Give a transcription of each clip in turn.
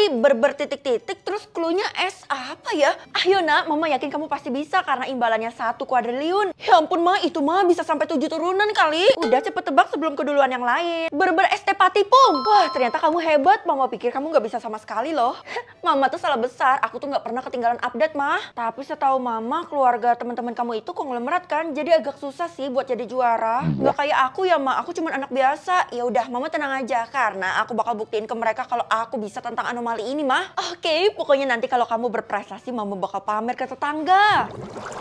kali titik-titik terus cluenya S apa ya? Ayo nak, mama yakin kamu pasti bisa karena imbalannya 1 kuadriliun. Ya ampun ma, itu mah bisa sampai 7 turunan kali. Udah cepet tebak sebelum keduluan yang lain. ST Patipung. Wah ternyata kamu hebat, mama pikir kamu gak bisa sama sekali loh. Mama tuh salah besar, aku tuh gak pernah ketinggalan update mah. Tapi setahu mama, keluarga teman-teman kamu itu konglomerat kan, jadi agak susah sih buat jadi juara. Gak kayak aku ya ma, aku cuma anak biasa. Ya udah mama tenang aja, karena aku bakal buktiin ke mereka kalau aku bisa tentang anomali ini mah. Oke, pokoknya nanti kalau kamu berprestasi mama bakal pamer ke tetangga.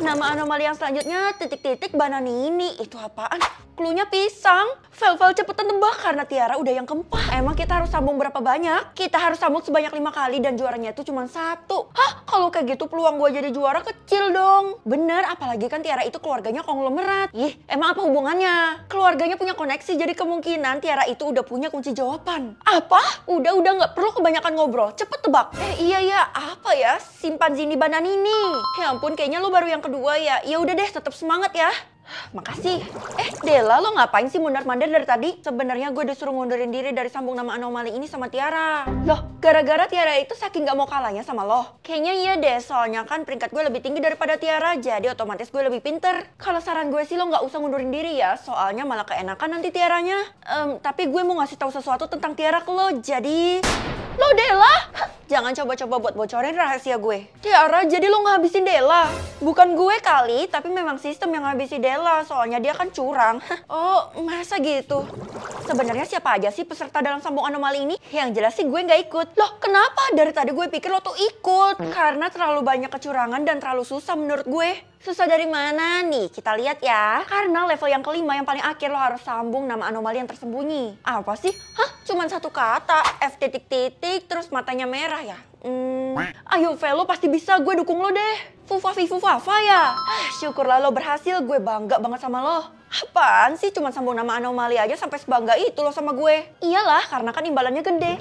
Nama anomali yang selanjutnya titik-titik bananini. Itu apaan? Cluenya pisang. Vel cepetan tebak karena Tiara udah yang keempat. Emang kita harus sambung berapa banyak? Kita harus sambung sebanyak 5 kali dan juaranya itu cuma 1. Hah? Kalau kayak gitu peluang gue jadi juara kecil dong. Bener, apalagi kan Tiara itu keluarganya konglomerat. Ih, emang apa hubungannya? Keluarganya punya koneksi, jadi kemungkinan Tiara itu udah punya kunci jawaban. Apa? Udah nggak perlu kebanyakan ngobrol. Cepet tebak. Iya, apa ya? Simpanzini bananini. Ya ampun, kayaknya lo baru yang kedua ya. Ya udah deh, tetap semangat ya. Makasih. Dela, lo ngapain sih mundar-mandir dari tadi? Sebenarnya gue disuruh ngundurin diri dari sambung nama anomali ini sama Tiara. Loh, gara-gara Tiara itu saking gak mau kalahnya sama lo? Kayaknya iya deh, soalnya kan peringkat gue lebih tinggi daripada Tiara, jadi otomatis gue lebih pinter. Kalau saran gue sih lo gak usah ngundurin diri ya, soalnya malah keenakan nanti Tiaranya. Tapi gue mau ngasih tahu sesuatu tentang Tiara ke lo, jadi... Lo Dela? Jangan coba-coba buat bocorin rahasia gue. Tiara, jadi lo ngabisin Dela? Bukan gue kali, tapi memang sistem yang ngabisi Dela, soalnya dia kan curang. Oh, masa gitu? Sebenarnya siapa aja sih peserta dalam sambung anomali ini? Yang jelas sih gue nggak ikut. Loh, kenapa? Dari tadi gue pikir lo tuh ikut. Karena terlalu banyak kecurangan dan terlalu susah menurut gue. Susah dari mana nih? Kita lihat ya. Karena level yang kelima yang paling akhir lo harus sambung nama anomali yang tersembunyi. Apa sih? Hah? Cuman 1 kata. F titik-titik terus matanya merah ya? Ayo Vel, lo pasti bisa. Gue dukung lo deh. Fufa ya. Syukurlah lo berhasil. Gue bangga banget sama lo. Apaan sih? Cuman sambung nama anomali aja sampai sebangga itu lo sama gue. Iyalah, karena kan imbalannya gede.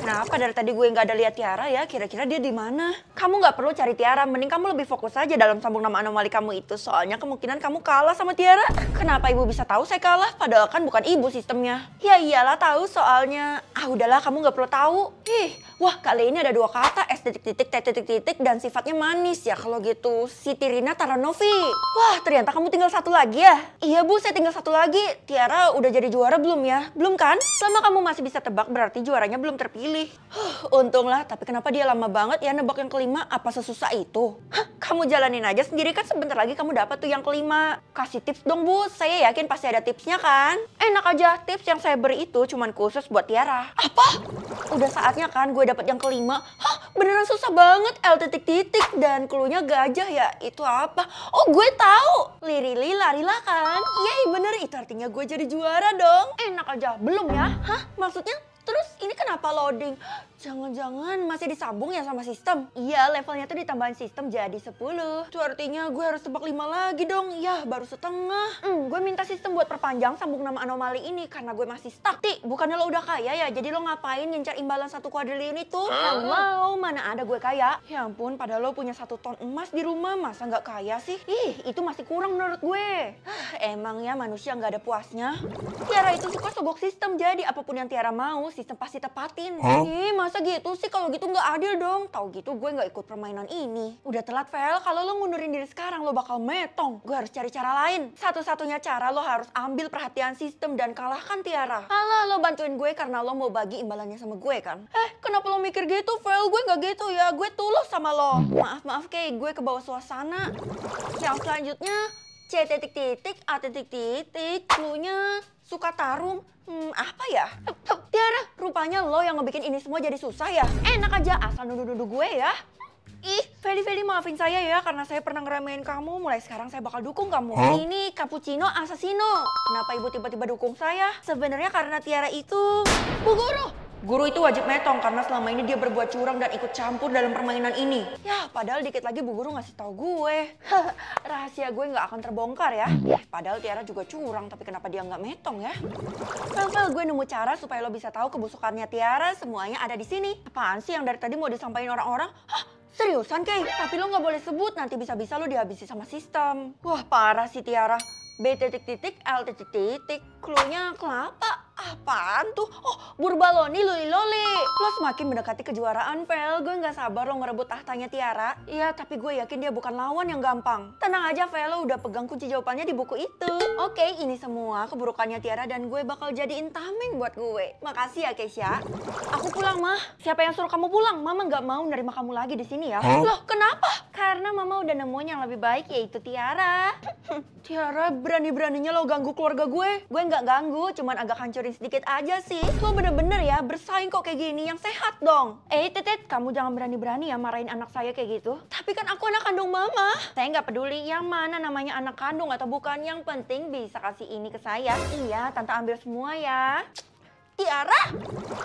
Kenapa dari tadi gue nggak ada lihat Tiara ya? Kira-kira dia di mana? Kamu nggak perlu cari Tiara. Mending kamu lebih fokus aja dalam sambung nama anomali kamu itu. Soalnya kemungkinan kamu kalah sama Tiara. Kenapa ibu bisa tahu saya kalah? Padahal kan bukan ibu sistemnya. Ya iyalah tahu soalnya. Udahlah kamu nggak perlu tahu. Wah kali ini ada 2 kata. S titik-titik, T titik-titik dan sifatnya manis ya kalau gitu. Siti Rina Taranovi. Wah ternyata kamu tinggal 1 lagi ya? Iya Bu, saya tinggal 1 lagi. Tiara udah jadi juara belum ya? Belum kan? Selama kamu masih bisa tebak berarti juaranya belum terpilih. Untunglah, tapi kenapa dia lama banget ya nebak yang kelima? Apa sesusah itu? Kamu jalanin aja sendiri kan sebentar lagi kamu dapat tuh yang kelima. Kasih tips dong Bu, saya yakin pasti ada tipsnya kan? Enak aja, tips yang saya beri itu cuman khusus buat Tiara. Apa? Udah saatnya kan gue dapat yang kelima. Beneran susah banget. L titik-titik dan cluenya gajah ya. Itu apa? Oh gue tahu. Lirili larila kan? Yeay bener, itu artinya gue jadi juara dong. Enak aja, belum ya? Maksudnya? Terus ini kenapa loading? Jangan-jangan masih disambung ya sama sistem? Iya, levelnya tuh ditambahin sistem jadi 10. Itu artinya gue harus tebak 5 lagi dong. Ya, baru setengah. Gue minta sistem buat perpanjang sambung nama anomali ini karena gue masih stuck. Ti, bukannya lo udah kaya ya? Jadi lo ngapain ngincar imbalan 1 kuadriliun itu? Hello, mana ada gue kaya? Ya ampun, padahal lo punya 1 ton emas di rumah. Masa nggak kaya sih? Itu masih kurang menurut gue. Emang ya manusia nggak ada puasnya. Tiara itu suka sogok sistem, jadi apapun yang Tiara mau, sistem pasti tepatin. Masa gitu sih? Kalau gitu nggak adil dong. Tahu gitu gue nggak ikut permainan ini. Udah telat Vel, kalau lo ngundurin diri sekarang lo bakal metong. Gue harus cari cara lain. Satu-satunya cara lo harus ambil perhatian sistem dan kalahkan Tiara. Alah, lo bantuin gue karena lo mau bagi imbalannya sama gue kan? Kenapa lo mikir gitu Vel? Gue nggak gitu ya. Gue tulus sama lo. Maaf kayak gue kebawa suasana. Yang selanjutnya C titik-titik, A titik-titik, cluenya suka tarum. Apa ya? Tiara, rupanya lo yang ngebikin ini semua jadi susah ya? Enak aja asal nuduh-nuduh gue ya. Feli maafin saya ya karena saya pernah ngeremehin kamu. Mulai sekarang saya bakal dukung kamu. Ini cappuccino assassino. Kenapa ibu tiba-tiba dukung saya? Sebenarnya karena Tiara itu Bu Guru. Guru itu wajib metong karena selama ini dia berbuat curang dan ikut campur dalam permainan ini. Ya, padahal dikit lagi Bu Guru ngasih tahu gue. Rahasia gue nggak akan terbongkar ya. Padahal Tiara juga curang, tapi kenapa dia nggak metong ya? Vel, gue nemu cara supaya lo bisa tahu kebusukannya Tiara. Semuanya ada di sini. Apaan sih yang dari tadi mau disampaikan orang-orang? Seriusan Kay? Tapi lo nggak boleh sebut, nanti bisa-bisa lo dihabisi sama sistem. Wah parah sih Tiara. B titik-titik, L titik-titik, cluenya kelapa. Apaan tuh? Oh, Burbaloni Luli Loli. Lo semakin mendekati kejuaraan, Vel. Gue nggak sabar lo ngerebut tahtanya Tiara. Iya, tapi gue yakin dia bukan lawan yang gampang. Tenang aja, Vel. Lo udah pegang kunci jawabannya di buku itu. Oke, ini semua keburukannya Tiara dan gue bakal jadiin tameng buat gue. Makasih ya, Keisha. Aku pulang, Mah. Siapa yang suruh kamu pulang? Mama nggak mau nerima kamu lagi di sini ya. Loh, kenapa? Karena Mama udah nemuin yang lebih baik, yaitu Tiara. Tiara, berani-beraninya lo ganggu keluarga gue. Gue nggak ganggu, cuman agak hancurin sedikit aja sih. Lo bener-bener ya bersaing kok kayak gini, yang sehat dong. Titit, kamu jangan berani-berani ya marahin anak saya kayak gitu. Tapi kan aku anak kandung Mama. Saya nggak peduli yang mana namanya anak kandung atau bukan, yang penting bisa kasih ini ke saya. Iya, Tante ambil semua ya. Tiara,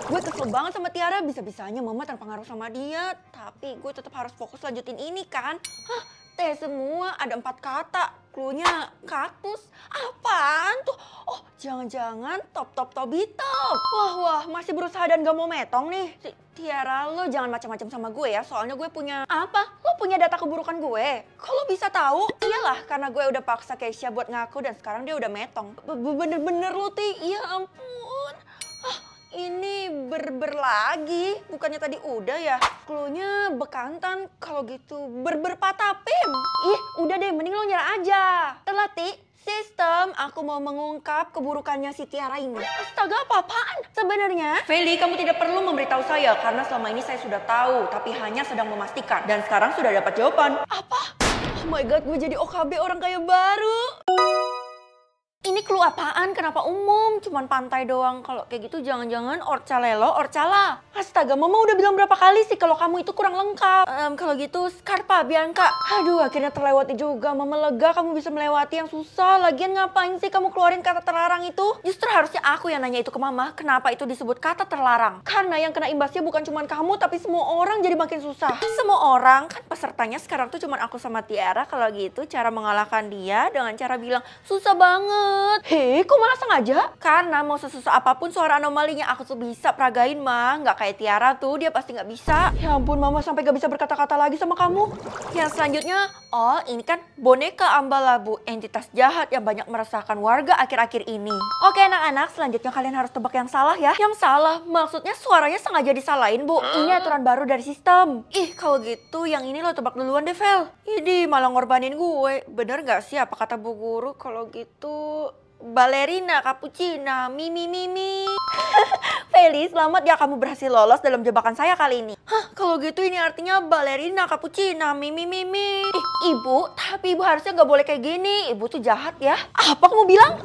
gue kesel banget sama Tiara. Bisa-bisanya Mama terpengaruh sama dia. Tapi gue tetap harus fokus lanjutin ini kan. Hah, teh semua ada 4 kata. Cluenya kaktus. Apaan tuh? Oh, jangan-jangan top Tobitop. Wah, masih berusaha dan gak mau metong nih. Tiara, lo jangan macam-macam sama gue ya. Soalnya gue punya apa? Lo punya data keburukan gue. Kalau bisa tahu? Iyalah, karena gue udah paksa Keisha buat ngaku dan sekarang dia udah metong. Bener-bener lo, Ti. Ya ampun. Ini berber lagi, bukannya tadi udah ya? Cluenya bekantan, kalau gitu berber patapim. Ih, udah deh, mending lo nyerah aja. Telati, sistem, aku mau mengungkap keburukannya si Tiara ini. Astaga, apa-apaan? Sebenarnya, Feli, kamu tidak perlu memberitahu saya karena selama ini saya sudah tahu, tapi hanya sedang memastikan. Dan sekarang sudah dapat jawaban. Apa? Oh my god, gue jadi OKB orang kaya baru. Ini clue apaan? Kenapa umum? Cuman pantai doang. Kalau kayak gitu jangan-jangan Orcalelo, Orcala. Astaga, Mama udah bilang berapa kali sih kalau kamu itu kurang lengkap. Kalau gitu Scarpa, Bianca. Aduh, akhirnya terlewati juga. Mama lega kamu bisa melewati yang susah. Lagian ngapain sih kamu keluarin kata terlarang itu? Justru harusnya aku yang nanya itu ke Mama. Kenapa itu disebut kata terlarang? Karena yang kena imbasnya bukan cuma kamu, tapi semua orang jadi makin susah. Semua orang? Kan pesertanya sekarang tuh cuma aku sama Tiara. Kalau gitu cara mengalahkan dia dengan cara bilang susah banget. Hei, kok malah sengaja? Karena mau sesusah apapun suara anomalinya aku tuh bisa peragain, Mah. Nggak kayak Tiara tuh, dia pasti nggak bisa. Ya ampun, Mama sampai nggak bisa berkata-kata lagi sama kamu. Yang selanjutnya, oh ini kan boneka Ambalabu, entitas jahat yang banyak meresahkan warga akhir-akhir ini. Oke anak-anak, selanjutnya kalian harus tebak yang salah ya. Yang salah, maksudnya suaranya sengaja disalahin, Bu. Ini aturan baru dari sistem. Ih, kalau gitu yang ini lo tebak duluan deh, Vel. Idi, malah ngorbanin gue. Bener nggak sih apa kata Bu Guru kalau gitu? Balerina, cappuccina, mimi. Feli, selamat ya kamu berhasil lolos dalam jebakan saya kali ini. Hah, kalau gitu ini artinya balerina, cappuccina, mimi. Ibu, tapi ibu harusnya nggak boleh kayak gini. Ibu tuh jahat ya. Apa kamu bilang?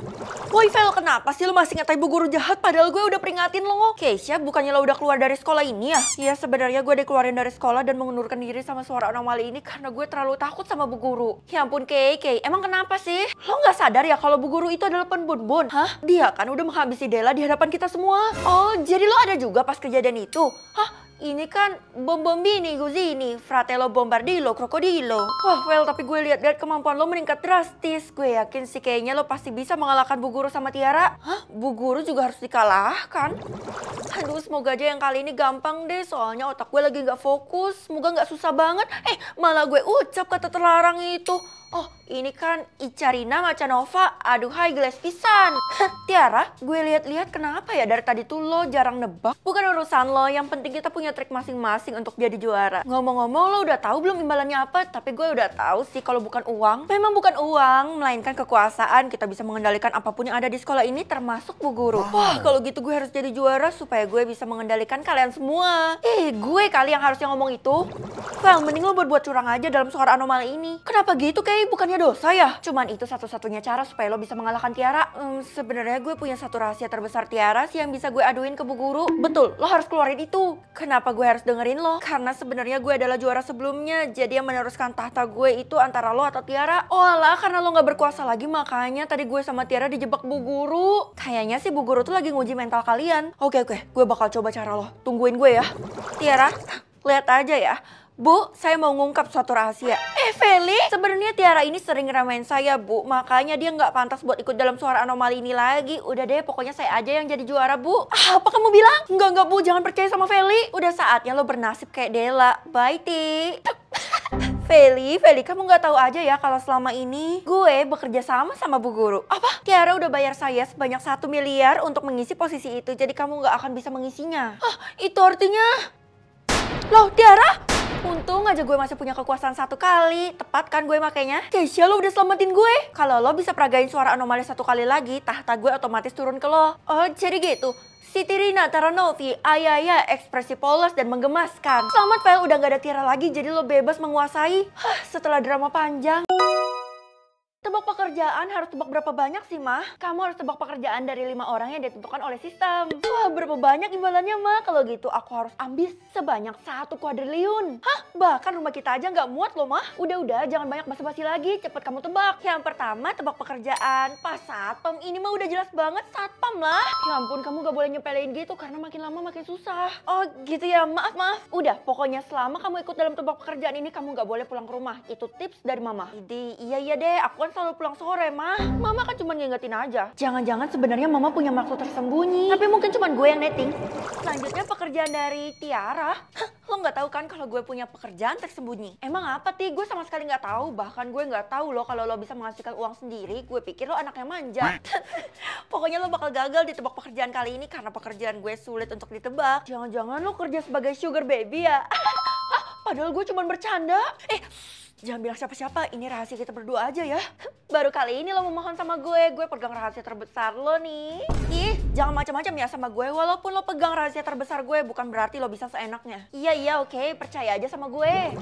Woi Vel, kenapa sih lo masih ngatain Bu Guru jahat padahal gue udah peringatin lo? Keisha, bukannya lo udah keluar dari sekolah ini ya? Iya, sebenarnya gue dikeluarin dari sekolah dan mengundurkan diri sama suara anomali ini karena gue terlalu takut sama Bu Guru. Ya ampun Kei, emang kenapa sih? Lo nggak sadar ya kalau Bu Guru itu adalah penbun-bun? Hah? Dia kan udah menghabisi Della di hadapan kita semua. Oh, jadi lo ada juga pas kejadian itu? Hah? Ini kan bombini, guzini, fratello bombardillo, krokodilo. Wah, Vel, tapi gue lihat-lihat kemampuan lo meningkat drastis. Gue yakin sih kayaknya lo pasti bisa mengalahkan Bu Guru sama Tiara. Hah? Bu Guru juga harus dikalahkan? Aduh, semoga aja yang kali ini gampang deh. Soalnya otak gue lagi gak fokus. Semoga gak susah banget. Malah gue ucap kata terlarang itu. Oh, ini kan Icarina Macanova. Aduhai geles pisan. Tiara, gue lihat-lihat kenapa ya dari tadi tuh lo jarang nebak? Bukan urusan lo, yang penting kita punya trik masing-masing untuk jadi juara. Ngomong-ngomong, lo udah tahu belum imbalannya apa? Tapi gue udah tahu sih kalau bukan uang. Memang bukan uang, melainkan kekuasaan. Kita bisa mengendalikan apapun yang ada di sekolah ini termasuk Bu Guru. Wah, kalau gitu gue harus jadi juara supaya gue bisa mengendalikan kalian semua. Gue kali yang harusnya ngomong itu. Vel, mending lo buat curang aja dalam suara anomali ini. Kenapa gitu kayak bukannya dosa ya? Cuman itu satu-satunya cara supaya lo bisa mengalahkan Tiara. Sebenarnya gue punya satu rahasia terbesar Tiara sih yang bisa gue aduin ke Bu Guru. Betul, lo harus keluarin itu. Kenapa gue harus dengerin lo? Karena sebenarnya gue adalah juara sebelumnya. Jadi yang meneruskan tahta gue itu antara lo atau Tiara. Oh alah, karena lo gak berkuasa lagi makanya tadi gue sama Tiara dijebak Bu Guru. Kayaknya sih Bu Guru tuh lagi nguji mental kalian. Oke, gue bakal coba cara lo. Tungguin gue ya. Tiara, lihat aja ya. Bu, saya mau ngungkap suatu rahasia. Feli, sebenarnya Tiara ini sering ngeramein saya, Bu. Makanya dia nggak pantas buat ikut dalam suara anomali ini lagi. Udah deh, pokoknya saya aja yang jadi juara, Bu. Apa kamu bilang? Enggak, Bu. Jangan percaya sama Feli. Udah saatnya lo bernasib kayak Della. Bye, Ti. Feli, kamu nggak tahu aja ya kalau selama ini gue bekerja sama Bu Guru. Apa? Tiara udah bayar saya sebanyak 1 miliar untuk mengisi posisi itu, jadi kamu nggak akan bisa mengisinya. Hah, itu artinya... Loh, Tiara? Untung aja gue masih punya kekuasaan 1 kali. Tepat kan gue makanya? Keisha, lo udah selamatin gue. Kalau lo bisa peragain suara anomali 1 kali lagi, tahta gue otomatis turun ke lo. Oh, jadi gitu. Siti Rina Taranovi, Ayaya, ekspresi polos dan menggemaskan. Selamat, Fel, udah gak ada Tiara lagi, jadi lo bebas menguasai. Setelah drama panjang. Tebak pekerjaan harus tebak berapa banyak sih, Mah? Kamu harus tebak pekerjaan dari 5 orang yang ditentukan oleh sistem. Wah, berapa banyak imbalannya, Mah? Kalau gitu aku harus ambil sebanyak 1 kuadriliun. Hah? Bahkan rumah kita aja nggak muat loh, Mah. Udah, jangan banyak basa-basi lagi. Cepet kamu tebak. Yang pertama, tebak pekerjaan. Pas satpam, ini mah udah jelas banget satpam lah. Ya ampun, kamu gak boleh nyepelein gitu karena makin lama makin susah. Oh, gitu ya. Maaf. Udah, pokoknya selama kamu ikut dalam tebak pekerjaan ini, kamu gak boleh pulang ke rumah. Itu tips dari Mama. Iya deh, aku kan selalu pulang sore, Mah. Mama kan cuma ngingetin aja. Jangan-jangan sebenarnya Mama punya maksud tersembunyi. Tapi mungkin cuma gue yang netting. Selanjutnya pekerjaan dari Tiara. Hah, lo nggak tahu kan kalau gue punya pekerjaan tersembunyi? Emang apa, Ti? Gue sama sekali nggak tahu. Bahkan gue nggak tahu lo kalau lo bisa menghasilkan uang sendiri. Gue pikir lo anaknya manja. Pokoknya lo bakal gagal ditebak pekerjaan kali ini karena pekerjaan gue sulit untuk ditebak. Jangan-jangan lo kerja sebagai sugar baby ya? Padahal gue cuma bercanda. Jangan bilang siapa-siapa, ini rahasia kita berdua aja ya. Baru kali ini lo memohon sama gue pegang rahasia terbesar lo nih. Ih, jangan macam-macam ya sama gue. Walaupun lo pegang rahasia terbesar gue, bukan berarti lo bisa seenaknya. Iya, oke, percaya aja sama gue.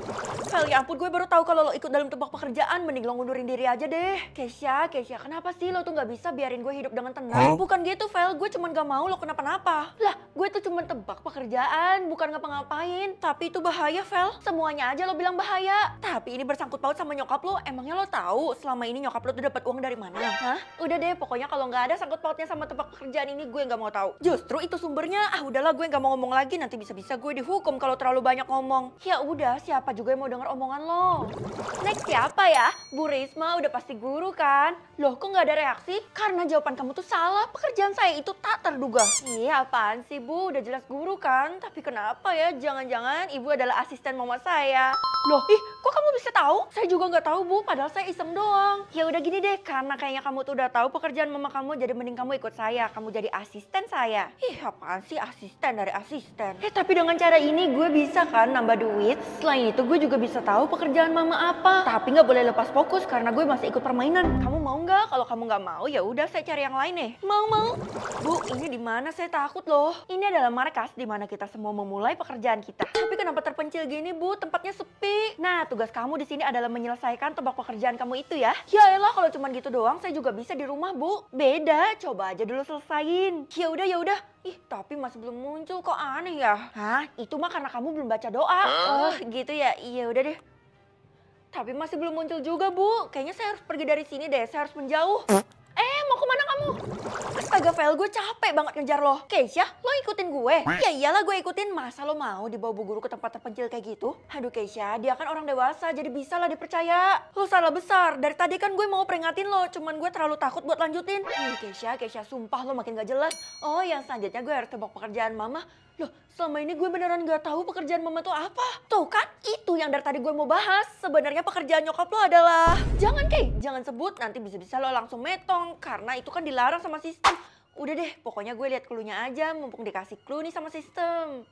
Fel, ya ampun, gue baru tahu kalau lo ikut dalam tebak pekerjaan. Mending lo ngundurin diri aja deh. Keisha, kenapa sih lo tuh gak bisa biarin gue hidup dengan tenang? Bukan gitu, Fel, gue cuma gak mau lo kenapa-napa. Lah, gue tuh cuma tebak pekerjaan, bukan ngapa-ngapain. Tapi itu bahaya, Fel. Semuanya aja lo bilang bahaya. Tapi ini bersangkut paut sama nyokap lo. Emangnya lo tahu selama ini nyokap lo tuh dapat uang dari mana? Hah? Udah deh, pokoknya kalau nggak ada sangkut pautnya sama tebak pekerjaan ini, gue nggak mau tahu. Justru itu sumbernya. Udahlah, gue nggak mau ngomong lagi. Nanti bisa-bisa gue dihukum kalau terlalu banyak ngomong. Ya udah, siapa juga yang mau denger omongan lo? Next siapa ya? Bu Risma udah pasti guru kan? Loh, kok nggak ada reaksi? Karena jawaban kamu tuh salah. Pekerjaan saya itu tak terduga. Iya, apaan sih, Bu? Udah jelas guru kan? Tapi kenapa ya? Jangan-jangan ibu adalah asisten mama saya. Loh, kok kamu bisa tahu? Saya juga nggak tahu, Bu. Padahal saya iseng doang. Ya udah gini deh, karena kayaknya kamu tuh udah tahu pekerjaan mama kamu, jadi mending kamu ikut saya. Kamu jadi asisten saya. Apaan sih asisten dari asisten? Tapi dengan cara ini gue bisa kan nambah duit. Selain itu gue juga bisa tahu pekerjaan mama apa. Tapi nggak boleh lepas fokus karena gue masih ikut permainan. Kamu mau nggak? Kalau kamu nggak mau, ya udah saya cari yang lain nih. Mau. Bu, ini di mana? Saya takut loh. Ini adalah markas di mana kita semua memulai pekerjaan kita. Tapi kenapa terpencil gini, Bu? Tempatnya sepi. Nah, tugas kamu di sini adalah menyelesaikan tebak pekerjaan kamu itu ya. Ya elah, kalau cuma gitu doang saya juga bisa di rumah, Bu. Beda, coba aja dulu selesain. Ya udah. Tapi masih belum muncul, kok aneh ya? Hah? Itu mah karena kamu belum baca doa. Oh, gitu ya. Iya udah deh. Tapi masih belum muncul juga, Bu. Kayaknya saya harus pergi dari sini deh. Saya harus menjauh. Mau kemana kamu? Astaga, Fel, gue capek banget ngejar lo. Keisha, lo ikutin gue? Ya iyalah gue ikutin. Masa lo mau dibawa Bu Guru ke tempat terpencil kayak gitu? Aduh Keisha, dia kan orang dewasa, jadi bisa lah dipercaya. Lo salah besar. Dari tadi kan gue mau peringatin lo, cuman gue terlalu takut buat lanjutin. Keisha, sumpah lo makin gak jelas. Oh, yang selanjutnya gue harus tebak pekerjaan mama. Loh, selama ini gue beneran gak tahu pekerjaan mama tuh apa. Tuh kan, itu yang dari tadi gue mau bahas. Sebenarnya pekerjaan nyokap lo adalah... Jangan, Kay, jangan sebut. Nanti bisa-bisa lo langsung metong. Karena itu kan dilarang sama sistem. Udah deh, pokoknya gue lihat clue-nya aja. Mumpung dikasih clue nih sama sistem.